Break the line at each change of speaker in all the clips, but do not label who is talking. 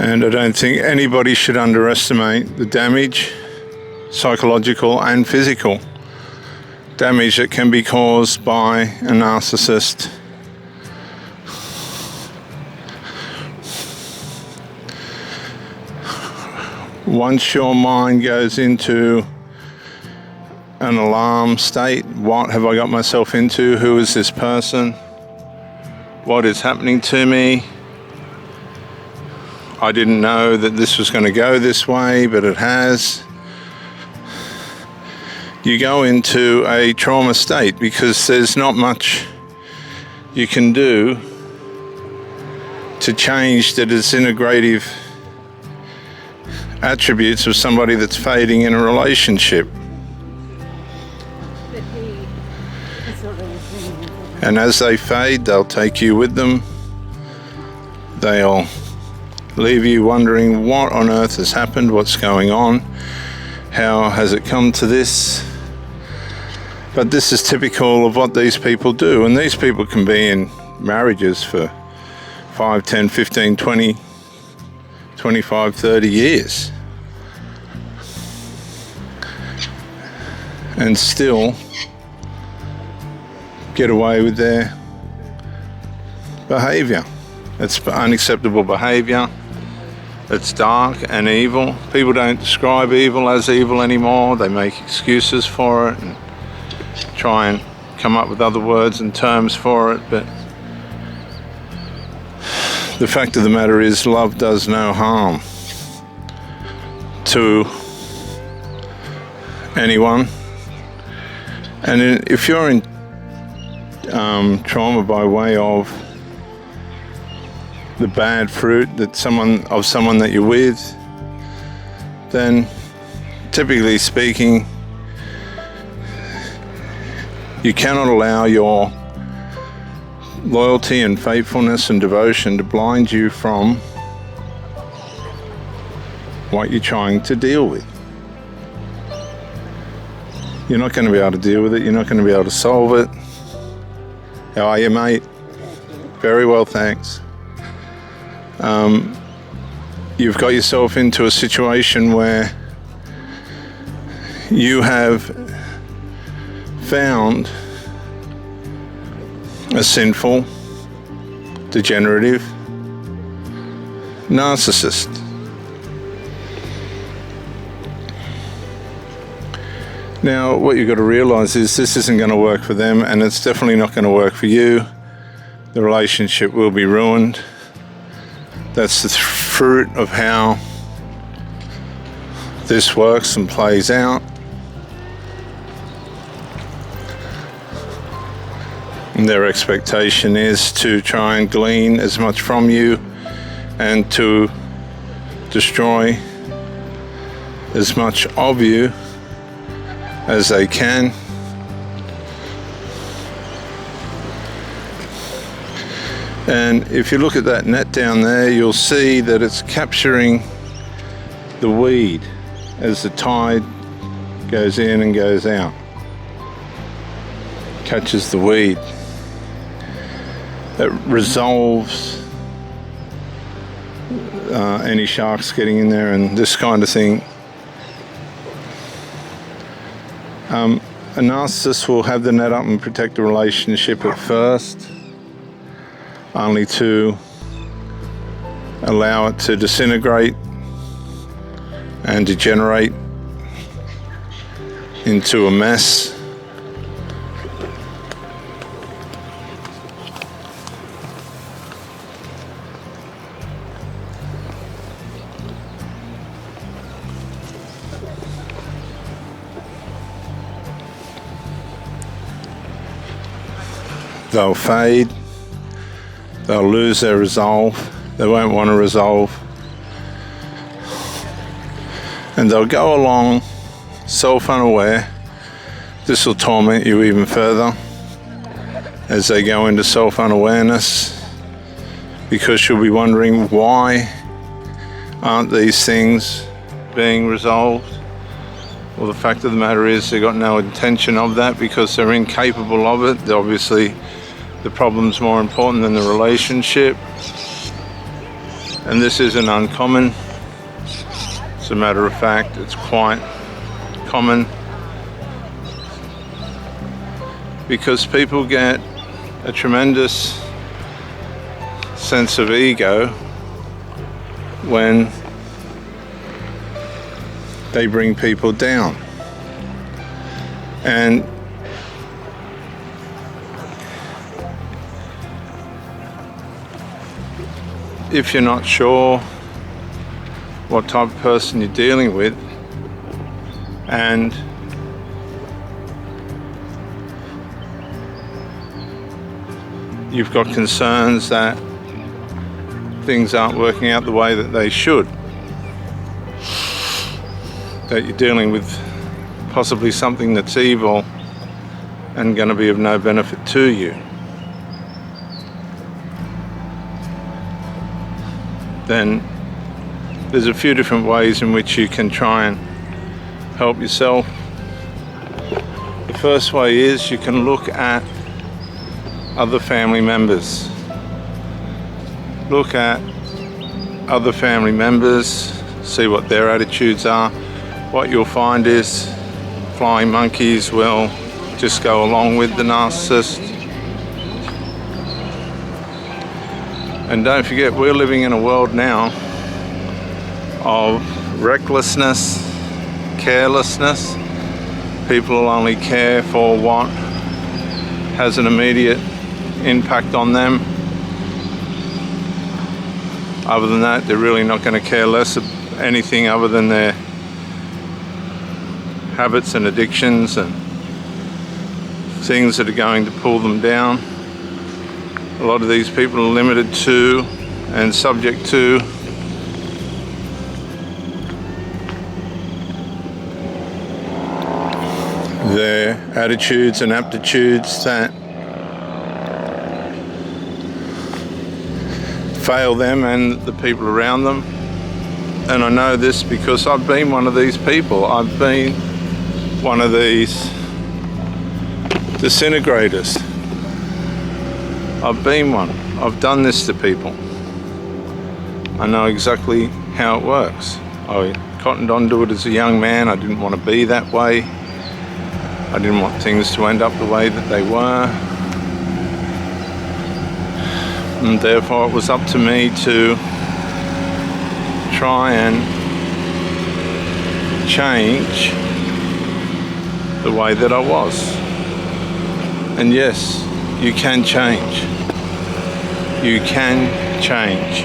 And I don't think anybody should underestimate the damage, psychological and physical damage that can be caused by a narcissist. Once your mind goes into an alarm state, what have I got myself into? Who is this person? What is happening to me? I didn't know that this was going to go this way, but it has. You go into a trauma state because there's not much you can do to change the disintegrative attributes of somebody that's fading in a relationship. And as they fade, they'll take you with them. They'll leave you wondering what on earth has happened, what's going on, how has it come to this. But this is typical of what these people do. And these people can be in marriages for 5, 10, 15, 20, 25, 30 years. And still get away with their behavior. It's unacceptable behavior. It's dark and evil. People don't describe evil as evil anymore. They make excuses for it and try and come up with other words and terms for it. But the fact of the matter is, love does no harm to anyone. And if you're in trauma by way of the bad fruit that someone that you're with, then typically speaking, you cannot allow your loyalty and faithfulness and devotion to blind you from what you're trying to deal with. You're not going to be able to deal with it. You're not going to be able to solve it. How are you, mate? Very well, thanks. You've got yourself into a situation where you have found a sinful, degenerative narcissist. Now, what you've got to realize is this isn't going to work for them, and it's definitely not going to work for you. The relationship will be ruined. That's the fruit of how this works and plays out. And their expectation is to try and glean as much from you and to destroy as much of you as they can. And if you look at that net down there, you'll see that it's capturing the weed as the tide goes in and goes out. Catches the weed. It resolves any sharks getting in there and this kind of thing. A narcissist will have the net up and protect the relationship at first, only to allow it to disintegrate and degenerate into a mess. They'll fade, they'll lose their resolve, they won't want to resolve, and they'll go along self-unaware. This will torment you even further as they go into self-unawareness, because you'll be wondering, why aren't these things being resolved? Well, the fact of the matter is they've got no intention of that because they're incapable of it. Obviously, the problem's more important than the relationship. And this isn't uncommon. As a matter of fact, it's quite common, because people get a tremendous sense of ego when they bring people down. And if you're not sure what type of person you're dealing with, and you've got concerns that things aren't working out the way that they should, that you're dealing with possibly something that's evil and going to be of no benefit to you, then there's a few different ways in which you can try and help yourself. The first way is you can look at other family members. Look at other family members, see what their attitudes are. What you'll find is flying monkeys will just go along with the narcissist. And don't forget, we're living in a world now of recklessness, carelessness. People will only care for what has an immediate impact on them. Other than that, they're really not going to care less of anything other than their habits and addictions and things that are going to pull them down. A lot of these people are limited to and subject to their attitudes and aptitudes that fail them and the people around them. And I know this because I've been one of these people. I've been one of these disintegrators. I've been one. I've done this to people. I know exactly how it works. I cottoned onto it as a young man. I didn't want to be that way. I didn't want things to end up the way that they were. And therefore it was up to me to try and change the way that I was. And yes, you can change. You can change.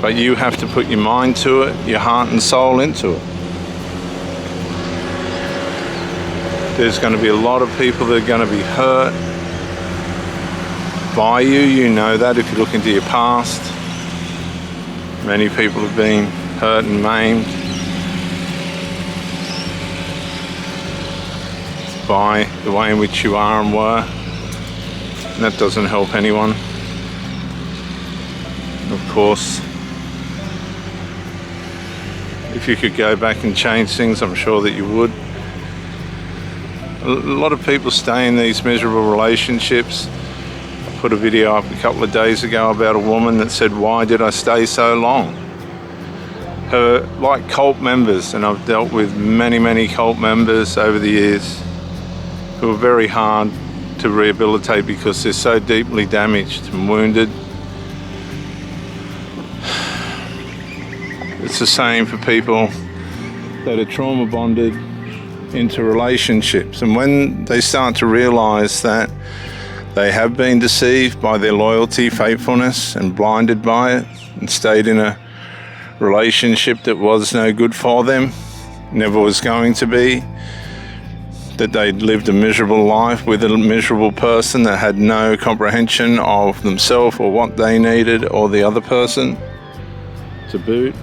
But you have to put your mind to it, your heart and soul into it. There's going to be a lot of people that are going to be hurt by you. You know that if you look into your past. Many people have been hurt and maimed by the way in which you are and were. And that doesn't help anyone. Of course, if you could go back and change things, I'm sure that you would. A lot of people stay in these miserable relationships. I put a video up a couple of days ago about a woman that said, "Why did I stay so long?" Like cult members, and I've dealt with many cult members over the years who are very hard to rehabilitate because they're so deeply damaged and wounded. It's the same for people that are trauma bonded into relationships, and when they start to realize that they have been deceived by their loyalty, faithfulness, and blinded by it, and stayed in a relationship that was no good for them, never was going to be, that they'd lived a miserable life with a miserable person that had no comprehension of themselves or what they needed or the other person to boot.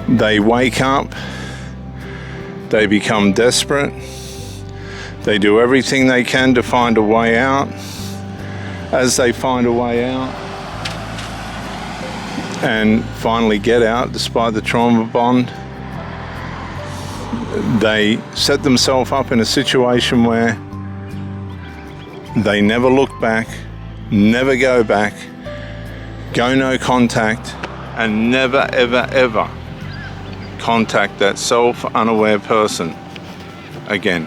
They wake up, they become desperate, they do everything they can to find a way out. As they find a way out and finally get out despite the trauma bond, they set themselves up in a situation where they never look back, never go back, go no contact and never ever ever contact that self-unaware person again.